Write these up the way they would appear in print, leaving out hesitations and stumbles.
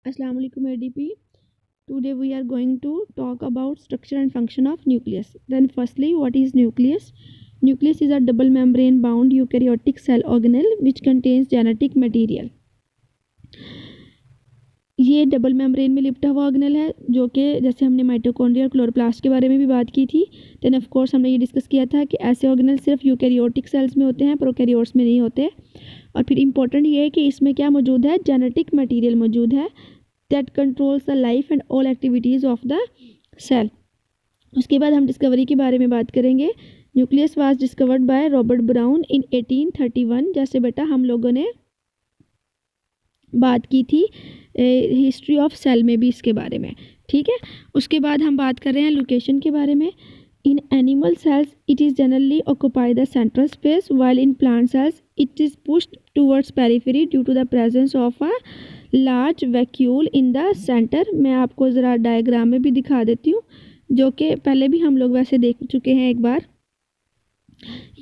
Assalamu alaikum ADP. Today we are going to talk about structure and function of nucleus. Then firstly, what is nucleus? Nucleus is a double membrane bound eukaryotic cell organelle which contains genetic material. ये double membrane में लिपटा हुआ organelle है जो कि जैसे हमने mitochondria और क्लोरोप्लास्ट के बारे में भी बात की थी। देन ऑफ कोर्स हमने ये डिस्कस किया था कि ऐसे ऑर्गेनल सिर्फ यूकैरियोटिक सेल्स में होते हैं, प्रोकैरियोट्स में नहीं होते। और फिर इम्पोर्टेंट ये है कि इसमें क्या मौजूद है, जेनेटिक मटीरियल मौजूद है that controls the life and all activities of the cell. उसके बाद हम डिस्कवरी के बारे में बात करेंगे। Nucleus was discovered by Robert Brown in 1831। जैसे बेटा हम लोगों ने बात की थी हिस्ट्री ऑफ सेल में भी इसके बारे में, ठीक है। उसके बाद हम बात कर रहे हैं लोकेशन के बारे में। In animal cells it is generally occupy the central space while in plant cells it is pushed towards periphery due to the presence of a large vacuole in the centre. मैं आपको ज़रा diagram में भी दिखा देती हूँ जो कि पहले भी हम लोग वैसे देख चुके हैं एक बार।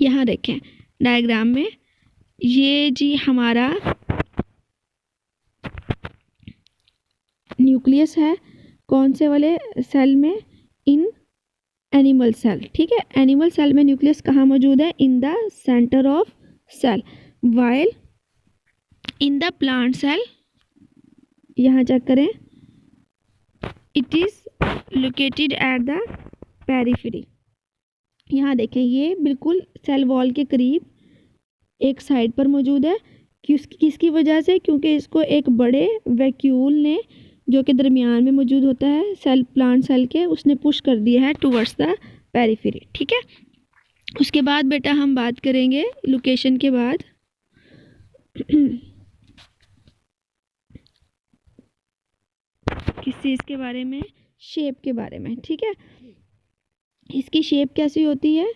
यहाँ देखें डायग्राम में, ये जी हमारा न्यूक्लियस है। कौन से वाले सेल में? इन एनिमल सेल, ठीक है। एनिमल सेल में न्यूक्लियस कहाँ मौजूद है? In the centre of cell. While in the plant cell, यहाँ चेक करें, it is located at the periphery. यहाँ देखें ये बिल्कुल सेल वॉल के करीब एक साइड पर मौजूद है। किसकी वजह से? क्योंकि इसको एक बड़े वैक्यूल ने जो कि दरमियान में मौजूद होता है सेल, प्लांट सेल के, उसने पुश कर दिया है टूवर्ड्स द पेरिफेरी, ठीक है। उसके बाद बेटा हम बात करेंगे लोकेशन के बाद किस चीज़ के बारे में? शेप के बारे में, ठीक है। इसकी शेप कैसी होती है?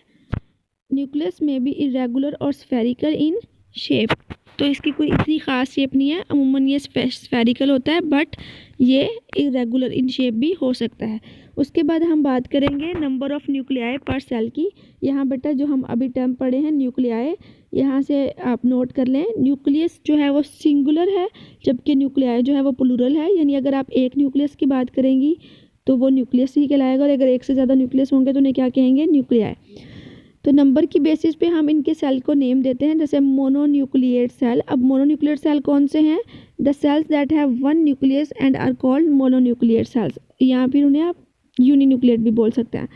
न्यूक्लियस में भी इरेगुलर और स्फेरिकल इन शेप। तो इसकी कोई इतनी ख़ास शेप नहीं है, अमूमन ये स्फेरिकल होता है, बट ये इरेगुलर इन शेप भी हो सकता है। उसके बाद हम बात करेंगे नंबर ऑफ़ न्यूक्लियाई पर सेल की। यहाँ बेटा जो हम अभी टर्म पढ़े हैं न्यूक्लियाई, यहाँ से आप नोट कर लें। न्यूक्लियस जो है वो सिंगुलर है जबकि न्यूक्लियाई जो है वो प्लूरल है। यानी अगर आप एक न्यूक्लियस की बात करेंगी तो वो न्यूक्लियस ही कहलाएगा, और अगर एक से ज़्यादा न्यूक्लियस होंगे तो उन्हें क्या कहेंगे? न्यूक्लियाई। तो नंबर की बेसिस पे हम इनके सेल को नेम देते हैं, जैसे मोनोन्यूक्लिएट सेल। अब मोनोन्यूक्लिएट सेल कौन से हैं? The cells that have one nucleus and are called mononucleate cells. यहाँ फिर उन्हें आप यूनिन्यूक्लिएट भी बोल सकते हैं।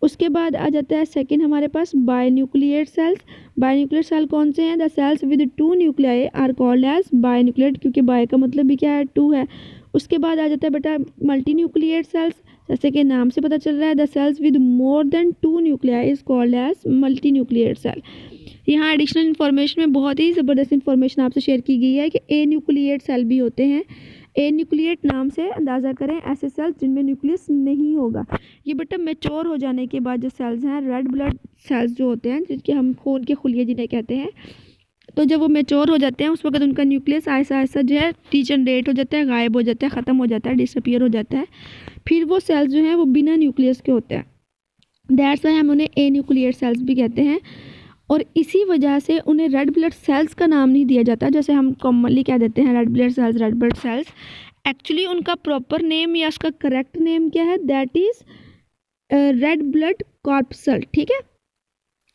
उसके बाद आ जाता है सेकंड हमारे पास बायन्यूक्लिएट सेल्स। बायन्यूक्लिएट सेल कौन से हैं? The cells with two nuclei are called as binucleate, क्योंकि बाय का मतलब भी क्या है? टू है। उसके बाद आ जाता है बेटा मल्टीन्यूक्लिएट सेल्स। जैसे कि नाम से पता चल रहा है the cells with more than two nuclei is called as multinucleate cell. यहाँ एडिशनल इन्फॉर्मेशन में बहुत ही ज़बरदस्त इन्फॉर्मेशन आपसे शेयर की गई है कि ए न्यूक्लिएट सेल भी होते हैं। ए न्यूक्लिएट नाम से अंदाज़ा करें ऐसे सेल्स जिनमें न्यूक्लियस नहीं होगा। ये बेटा मैच्योर हो जाने के बाद जो सेल्स हैं, रेड ब्लड सेल्स जो होते हैं, जिनके हम खून के खुलिये जिन्हें कहते हैं, तो जब वो मैच्योर हो जाते हैं उस वक्त उनका न्यूक्लियस ऐसा ऐसा जो है डिजनरेट हो जाता है, गायब हो जाता है, ख़त्म हो जाता है, डिसअपीयर हो जाता है। फिर वो सेल्स जो हैं वो बिना न्यूक्लियस के होते हैं। दैट्स वाई हम उन्हें ए न्यूक्लिएट सेल्स भी कहते हैं। और इसी वजह से उन्हें रेड ब्लड सेल्स का नाम नहीं दिया जाता, जैसे हम कॉमनली कह देते हैं red blood cells, red blood cells. Actually उनका प्रॉपर नेम या उसका करेक्ट नेम क्या है? That is red blood corpuscle, ठीक है।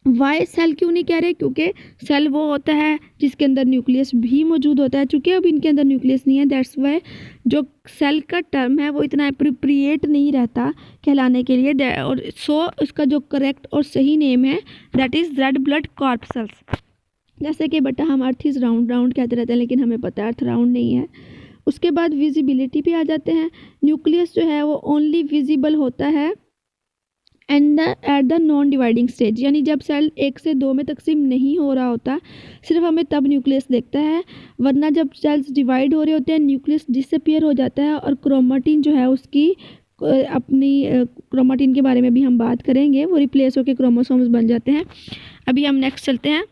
वाई सेल क्यों नहीं कह रहे? क्योंकि सेल वो होता है जिसके अंदर न्यूक्लियस भी मौजूद होता है। चूँकि अब इनके अंदर न्यूक्लियस नहीं है, दैट्स वाई जो सेल का टर्म है वो इतना अप्रोप्रिएट नहीं रहता कहलाने के लिए। और सो उसका जो करेक्ट और सही नेम है that is red blood corpuscles. जैसे कि बेटा हम अर्थ इज़ राउंड राउंड कहते रहते हैं, लेकिन हमें पता है अर्थ राउंड नहीं है। उसके बाद विजिबिलिटी पे आ जाते हैं। न्यूक्लियस जो है वो ओनली विजिबल होता है and at the non dividing stage, यानी जब सेल 1 से 2 में तकसीम नहीं हो रहा होता सिर्फ हमें तब न्यूक्लियस देखता है, वरना जब सेल्स डिवाइड हो रहे होते हैं न्यूक्लियस डिसअपीयर हो जाता है और क्रोमेटिन जो है उसकी अपनी क्रोमेटिन के बारे में भी हम बात करेंगे, वो रिप्लेस होकर क्रोमोसोम्स बन जाते हैं। अभी हम नेक्स्ट चलते हैं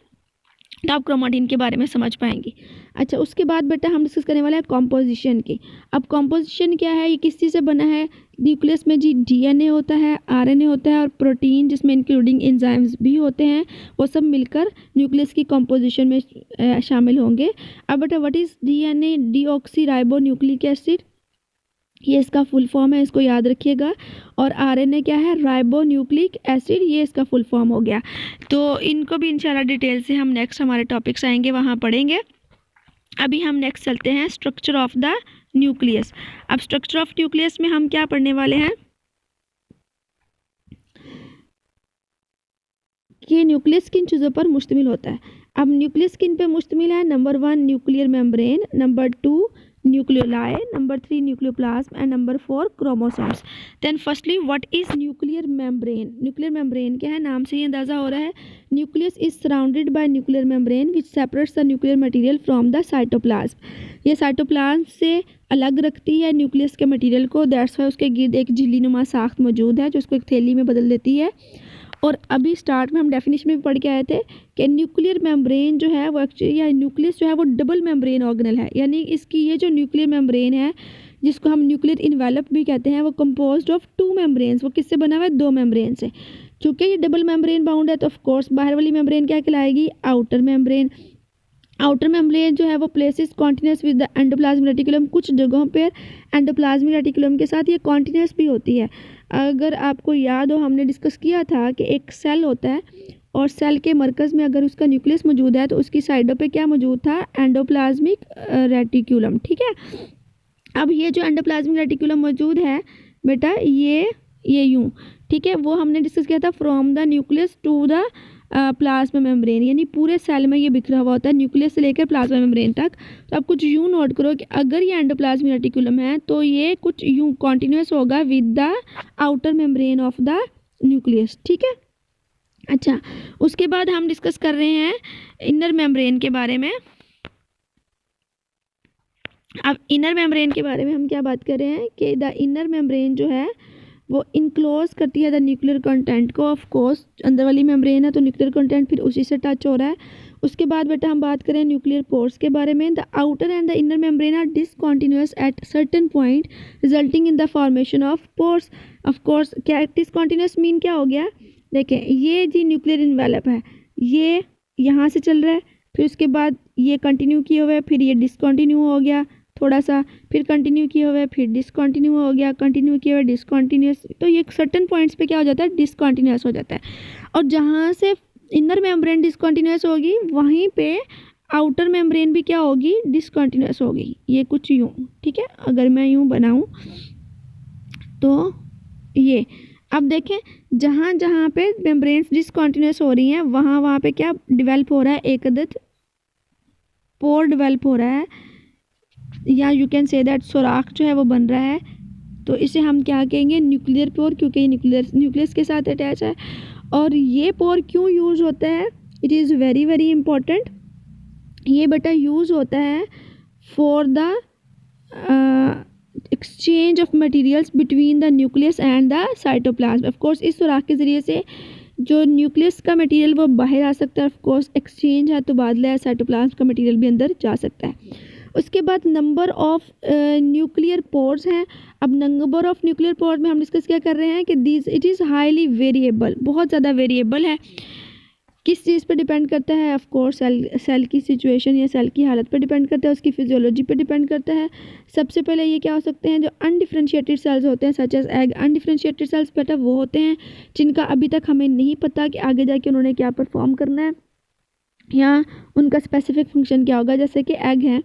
तो आप क्रोमेटिन के बारे में समझ पाएंगी। अच्छा, उसके बाद बेटा हम डिस्कस करने वाले हैं कॉम्पोजिशन की। अब कॉम्पोजिशन क्या है? ये किस चीज़ से बना है? न्यूक्लियस में जी डीएनए होता है, आरएनए होता है और प्रोटीन जिसमें इंक्लूडिंग एंजाइम्स भी होते हैं, वो सब मिलकर न्यूक्लियस की कॉम्पोजिशन में शामिल होंगे। अब बेटा what is DNA? Deoxy ribo nucleic acid. ये इसका फुल फॉर्म है, इसको याद रखिएगा। और आरएनए क्या है, राइबो न्यूक्लिक एसिड, ये इसका फुल फॉर्म हो गया। तो इनको भी इंशाल्लाह डिटेल से हम नेक्स्ट हमारे टॉपिक्स आएंगे वहाँ पढ़ेंगे। अभी हम नेक्स्ट चलते हैं स्ट्रक्चर ऑफ द न्यूक्लियस। अब स्ट्रक्चर ऑफ न्यूक्लियस में हम क्या पढ़ने वाले हैं कि न्यूक्लियस किन चीज़ों पर मुश्तमिल होता है। अब न्यूक्लियस किन पे मुश्तमिल है, number 1 nuclear membrane, number 2 nucleoli, number 3 nucleoplasm and number 4 chromosomes. Then firstly what is nuclear membrane. Nuclear membrane क्या है, नाम से ही अंदाज़ा हो रहा है। Nucleus is surrounded by nuclear membrane which separates the nuclear material from the cytoplasm. ये साइटोप्लाज्म से अलग रखती है न्यूक्लियस के मटेरियल को, दैट्स वाई उसके गिर्द एक झिल्ली नुमा साख्त मौजूद है जो उसको एक थैली में बदल देती है। और अभी स्टार्ट में हम डेफिनेशन में भी पढ़ के आए थे कि न्यूक्लियर मेम्ब्रेन जो है वो एक्चुअली, या न्यूक्लियस जो है वो डबल मेम्ब्रेन ऑर्गेनल है। यानी इसकी ये जो न्यूक्लियर मेम्ब्रेन है जिसको हम न्यूक्लियर इन्वेलप भी कहते हैं, वो कंपोज्ड ऑफ 2 मेम्ब्रेन्स। वो किससे बना हुआ है, 2 मेम्ब्रेन से। चूँकि ये डबल मेम्ब्रेन बाउंड है तो ऑफकोर्स बाहर वाली मेम्ब्रेन क्या कहलाएगी, आउटर मेम्ब्रेन। आउटर मेम्ब्रेन जो है वो places continuous with the endoplasmic reticulum. कुछ जगहों पर एंडोप्लाज्मिक रेटिकुलम के साथ ये कॉन्टिन्यूस भी होती है। अगर आपको याद हो, हमने डिस्कस किया था कि एक सेल होता है और सेल के मरकज़ में अगर उसका न्यूक्लियस मौजूद है तो उसकी साइडों पे क्या मौजूद था, एंडोप्लाज्मिक रेटिकुलम। ठीक है, अब ये जो एंडोप्लाज्मिक रेटिकुलम मौजूद है बेटा, ये यूँ, ठीक है, वो हमने डिस्कस किया था from the nucleus to the plasma membrane. यानी पूरे सेल में ये बिखरा हुआ होता है न्यूक्लियस से लेकर प्लाज्मा मेम्ब्रेन तक। तो आप कुछ यूँ नोट करो कि अगर ये एंडोप्लाज्मिक रेटिकुलम है तो ये कुछ यूँ कॉन्टिन्यूस होगा with the outer membrane of the nucleus. ठीक है, अच्छा, उसके बाद हम डिस्कस कर रहे हैं इनर मेम्ब्रेन के बारे में। अब इनर मेम्ब्रेन के बारे में हम क्या बात कर रहे हैं कि द इनर मेम्ब्रेन जो है वो इनक्लोज करती है द न्यूक्लियर कंटेंट को। ऑफ कोर्स अंदर वाली मेम्ब्रेन है तो न्यूक्लियर कंटेंट फिर उसी से टच हो रहा है। उसके बाद बेटा हम बात करें न्यूक्लियर पोर्स के बारे में। The outer and the inner membrane are discontinuous at certain point resulting in the formation of pores. Of course क्या डिसकॉन्टिन्यूअस मीन क्या हो गया, देखें ये जी न्यूक्लियर इन्वेलप है, ये यहाँ से चल रहा है, फिर उसके बाद ये कंटिन्यू किए हुए, फिर ये डिसकंटिन्यू हो गया थोड़ा सा, फिर कंटिन्यू किए हुए, फिर डिसकंटिन्यू हो गया, कंटिन्यू किए हुए डिसकंटिन्यूस। तो ये सर्टेन पॉइंट्स पे क्या हो जाता है, डिसकंटिन्यूस हो जाता है। और जहाँ से इनर मेम्ब्रेन डिसकंटिन्यूस होगी वहीं पे आउटर मेम्ब्रेन भी क्या होगी, डिसकंटिन्यूस होगी। ये कुछ यूँ, ठीक है, अगर मैं यूँ बनाऊँ तो ये, अब देखें जहाँ जहाँ पे मेम्ब्रेन्स डिसकंटिन्यूस हो रही हैं वहाँ पे क्या डेवलप हो रहा है, एक अदद पोर डेवलप हो रहा है, या यू कैन से दैट सुराख जो है वो बन रहा है। तो इसे हम क्या कहेंगे, न्यूक्लियर पोर, क्योंकि ये न्यूक्लियस के साथ अटैच है। और ये पोर क्यों यूज़ होता है, it is very very important. ये बेटा यूज़ होता है for the exchange of materials between the nucleus and the cytoplasm. Of course इस सुराख के ज़रिए से जो न्यूक्लियस का मटेरियल वो बाहर आ सकता है। ऑफ कोर्स एक्सचेंज है तो बादला है, साइटोप्लाज्म का मटेरियल भी अंदर जा सकता है। उसके बाद नंबर ऑफ़ न्यूक्लियर पोर्स हैं। अब नंबर ऑफ़ न्यूक्लियर पोर्स में हम डिस्कस क्या कर रहे हैं कि this it is highly variable, बहुत ज़्यादा वेरिएबल है। किस चीज़ पे डिपेंड करता है, ऑफ कोर्स सेल की सिचुएशन या सेल की हालत पे डिपेंड करता है, उसकी फिजियोलॉजी पे डिपेंड करता है। सबसे पहले ये क्या हो सकते हैं, जो अनडिफ्रेंशिएटेड सेल्स होते हैं such as egg. Undifferentiated cells बेटा वो होते हैं जिनका अभी तक हमें नहीं पता कि आगे जाके उन्होंने क्या परफॉर्म करना है या उनका स्पेसिफिक फंक्शन क्या होगा। जैसे कि एग हैं,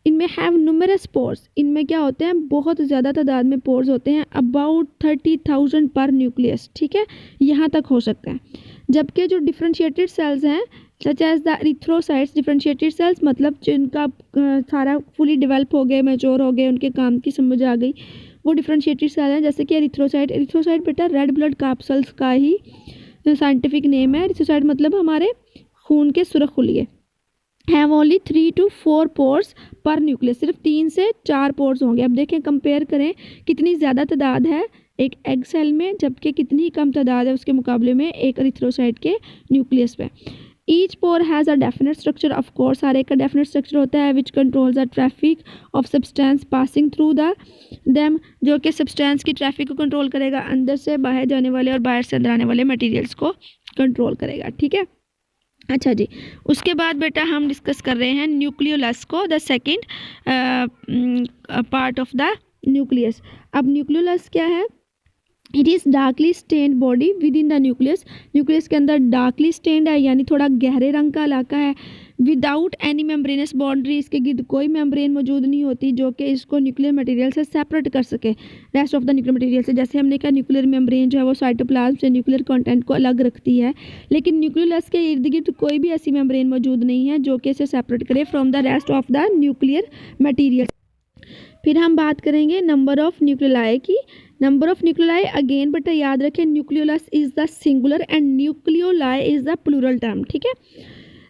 इनमें हैव न्यूमरस पोर्स, इनमें क्या होते हैं, बहुत ज़्यादा तादाद में पोर्स होते हैं, अबाउट 30,000 पर न्यूक्लियस। ठीक है, यहाँ तक हो सकता है। जबकि जो डिफ्रेंशिएटेड सेल्स हैं such as the erythrocytes, differentiated cells मतलब जिनका सारा फुली डेवलप हो गए, मैच्योर हो गए, उनके काम की समझ आ गई, वो डिफ्रेंशिएटेड सेल हैं। जैसे कि एरिथ्रोसाइट, एरिथ्रोसाइट बेटा रेड ब्लड कैप्सल्स का ही साइंटिफिक नेम है। एरिथ्रोसाइट मतलब हमारे खून के सुर्ख खुलिए। हैव ओनली 3 to 4 पोर्स पर न्यूक्लियस, सिर्फ 3 से 4 पोर्स होंगे। अब देखें कंपेयर करें कितनी ज़्यादा तादाद है एक एग सेल में, जबकि कितनी कम तादाद है उसके मुकाबले में एक एरिथ्रोसाइट के न्यूक्लियस पे। Each pore has a definite structure, of course हर एक का डेफिनेट स्ट्रक्चर होता है, which controls the traffic of substance passing through the them, जो कि सब्सटेंस की ट्रैफिक को कंट्रोल करेगा, अंदर से बाहर जाने वाले और बाहर से अंदर आने वाले मटीरियल्स को कंट्रोल करेगा। ठीक है, अच्छा जी, उसके बाद बेटा हम डिस्कस कर रहे हैं न्यूक्लियोलस को, the second part of the nucleus. अब न्यूक्लियोलस क्या है? It is darkly stained body within the the nucleus. न्यूक्लियस के अंदर डार्कली स्टेन्ड है, यानी थोड़ा गहरे रंग का इलाका है। विदाउट एनी मेम्ब्रेनस बाउंड्री, इसके गिर्द कोई मेम्ब्रेन मौजूद नहीं होती जो कि इसको न्यूक्लियर मटेरियल से सेपरेट कर सके rest of the nuclear material से। जैसे हमने कहा न्यूक्लियर मेम्ब्रेन जो है वो साइटोप्लाज्म से न्यूक्लियर कंटेंट को अलग रखती है, लेकिन न्यूक्लियोलस के इर्द गिर्द कोई भी ऐसी मेम्ब्रेन मौजूद नहीं है जो कि इसे सेपरेट करे from the rest of the nuclear material. फिर हम बात करेंगे नंबर ऑफ न्यूक्लियोलाई की। नंबर ऑफ न्यूक्लियोलाई अगेन बेटा याद रखें, nucleolus is the singular and nucleoli is the plural term, ठीक है।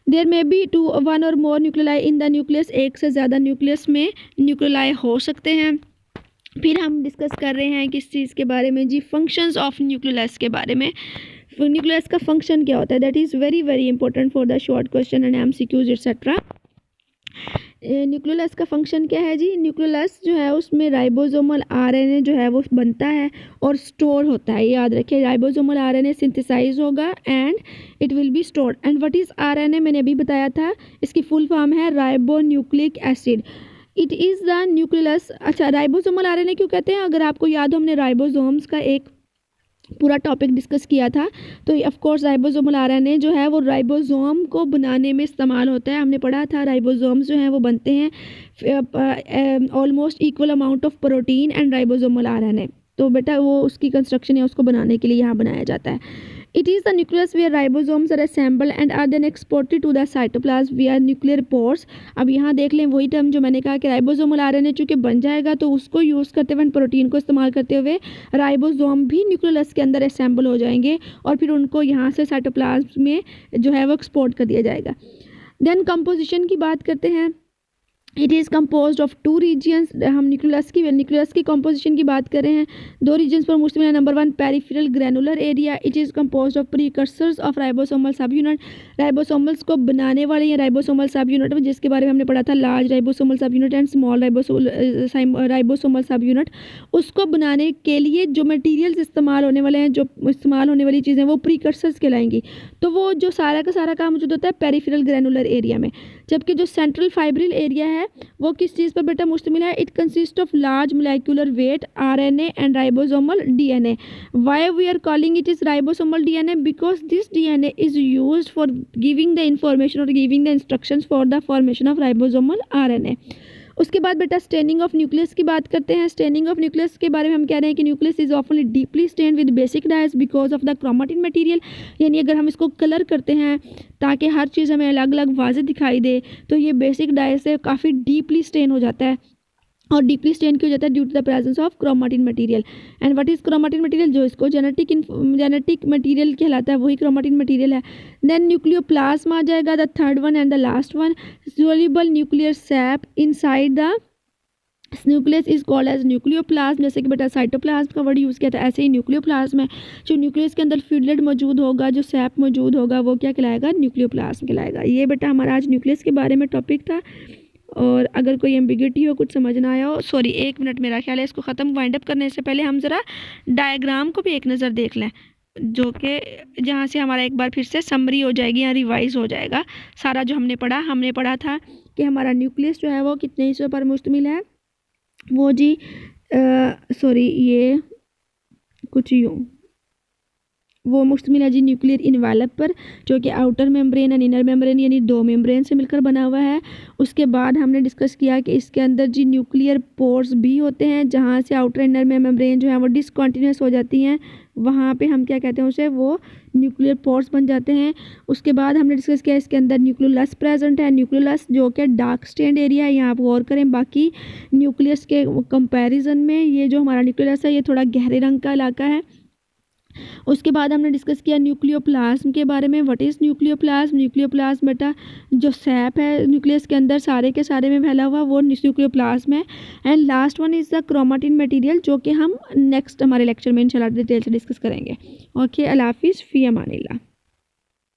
There may be two one or more nucleoli in the nucleus, एक से ज़्यादा न्यूक्लियस में न्यूक्लियोलाई हो सकते हैं। फिर हम डिस्कस कर रहे हैं किस चीज़ के बारे में जी, फंक्शंस ऑफ न्यूक्लियोलस के बारे में। न्यूक्लियस का फंक्शन क्या होता है, that is very very important for the short question and MCQs etcetera. Nucleolus का फंक्शन क्या है जी? न्यूक्लियोलस जो है उसमें राइबोसोमल RNA जो है वो बनता है और स्टोर होता है। याद रखें, राइबोसोमल RNA सिंथेसाइज होगा and it will be stored. And what is RNA? मैंने अभी बताया था, इसकी फुल फॉर्म है ribo nucleic acid. It is the nucleolus. अच्छा, राइबोसोमल RNA क्यों कहते हैं? अगर आपको याद हो, हमने राइबोसोम्स का एक पूरा टॉपिक डिस्कस किया था। तो ऑफ कोर्स राइबोसोमल RNA जो है वो राइबोसोम को बनाने में इस्तेमाल होता है। हमने पढ़ा था राइबोसोम्स जो हैं वो बनते हैं almost equal amount of protein and ribosomal RNA। तो बेटा वो उसकी कंस्ट्रक्शन है, उसको बनाने के लिए यहाँ बनाया जाता है। It is the nucleus where ribosomes are assemble and are then exported to the cytoplasm via nuclear pores. अब यहाँ देख लें वही टर्म जो मैंने कहा कि राइबोसोमल RNA चूँकि बन जाएगा तो उसको यूज़ करते हुए, प्रोटीन को इस्तेमाल करते हुए राइबोसोम भी न्यूक्लियोलस के अंदर असेंबल हो जाएंगे और फिर उनको यहाँ से साइटोप्लाज्म में जो है वो एक्सपोर्ट कर दिया जाएगा। देन कंपोजिशन की बात करते हैं। It is compose of 2 regions. हम न्यूक्लियस की कंपोजिशन की बात कर रहे हैं, 2 रीजन्स पर मुश्तमिल है। Number 1 peripheral granular area. It is compose of precursors of ribosomal subunit. Ribosomals को बनाने वाले ये राइबोसोमल सब यूनिट, जिसके बारे में हमने पढ़ा था, लार्ज राइबोसोमल सब यूनिट एंड स्मॉल राइबोसोमल सब यूनिट। उसको बनाने के लिए जो मटीरियल्स इस्तेमाल होने वाले हैं, जो इस्तेमाल होने वाली चीज़ें, वो प्रीकर्सर्स कहलाएंगी। तो वो जो सारा का सारा काम मौजूद होता है पेरिफेरल ग्रैनुलर एरिया में। जबकि जो सेंट्रल फाइब्रिल एरिया है वो किस चीज़ पर बेटा मुश्तमिल है? It consist of large molecular weight RNA and ribosomal DNA। Why we are calling it is ribosomal DNA? Because this DNA is used for giving the information और giving the instructions for the formation of ribosomal RNA। उसके बाद बेटा staining of nucleus की बात करते हैं। Staining of nucleus के बारे में हम कह रहे हैं कि nucleus is oftenly deeply stained with basic dyes because of the chromatin material. यानी अगर हम इसको कलर करते हैं ताकि हर चीज़ हमें अलग अलग वाज़ेह दिखाई दे, तो ये बेसिक डाइज से काफ़ी डीपली स्टेन हो जाता है। और डीपली स्टेन क्यों हो जाता है? Due to the presence of chromatin material. And what is chromatin material? जो इसको जेनेटिक मटेरियल कहलाता है वही क्रोमेटिन मटेरियल है। देन न्यूक्लियोप्लाज्म आ जाएगा, the third one and the last one. Soluble nuclear sap inside the nucleus is called as nucleoplasm. जैसे कि बेटा साइटोप्लाज्म का वर्ड यूज़ किया था, ऐसे ही न्यूक्लियोप्लाज्म है। जो न्यूक्लियस के अंदर फ्लूइड मौजूद होगा, जो सैप मौजूद होगा, वो क्या कहलाएगा? न्यूक्लियोप्लाज्म कहलाएगा। ये बेटा हमारा आज न्यूक्लियस के बारे में टॉपिक था। और अगर कोई एम्बिग्यूटी हो, कुछ समझ ना आया हो, सॉरी 1 मिनट मेरा ख्याल है, इसको ख़त्म वाइंड अप करने से पहले हम ज़रा डायग्राम को भी एक नज़र देख लें, जो कि जहाँ से हमारा एक बार फिर से समरी हो जाएगी या रिवाइज हो जाएगा सारा जो हमने पढ़ा था कि हमारा न्यूक्लियस जो है वो कितने हिस्सों पर मुश्तमिल है। वो जी सॉरी ये कुछ यूँ वो मुश्तमिल है जी न्यूक्लियर इन्वेलप पर, जो कि outer membrane and inner membrane यानी 2 मेम्ब्रेन से मिलकर बना हुआ है। उसके बाद हमने डिस्कस किया कि इसके अंदर जी न्यूक्लियर पोर्स भी होते हैं, जहाँ से आउटर इनर मेम्ब्रेन जो है वो डिसकंटिन्यूस हो जाती हैं। वहाँ पे हम क्या कहते हैं उसे, वो न्यूक्लियर पोर्स बन जाते हैं। उसके बाद हमने डिस्कस किया इसके अंदर न्यूक्लियोलस प्रेजेंट है। न्यूक्लियोलस जो कि डार्क स्टेन्ड एरिया है, यहाँ आप गौर करें बाकी न्यूक्लियस के कंपैरिजन में ये जो हमारा न्यूक्लियोलस है ये थोड़ा गहरे रंग का इलाका है। उसके बाद हमने डिस्कस किया न्यूक्लियोप्लाज्म के बारे में। What is nucleoplasm? न्यूक्लियोप्लाज्म बेटा जो सैप है न्यूक्लियस के अंदर सारे के सारे में फैला हुआ, वो न्यूक्लियोप्लाज्म है। And last one is the chromatin material, जो कि हम नेक्स्ट हमारे लेक्चर में इंशाल्लाह डिटेल से डिस्कस करेंगे। ओके, अल्लाह हाफिज़, फ़ी अमानिल्लाह।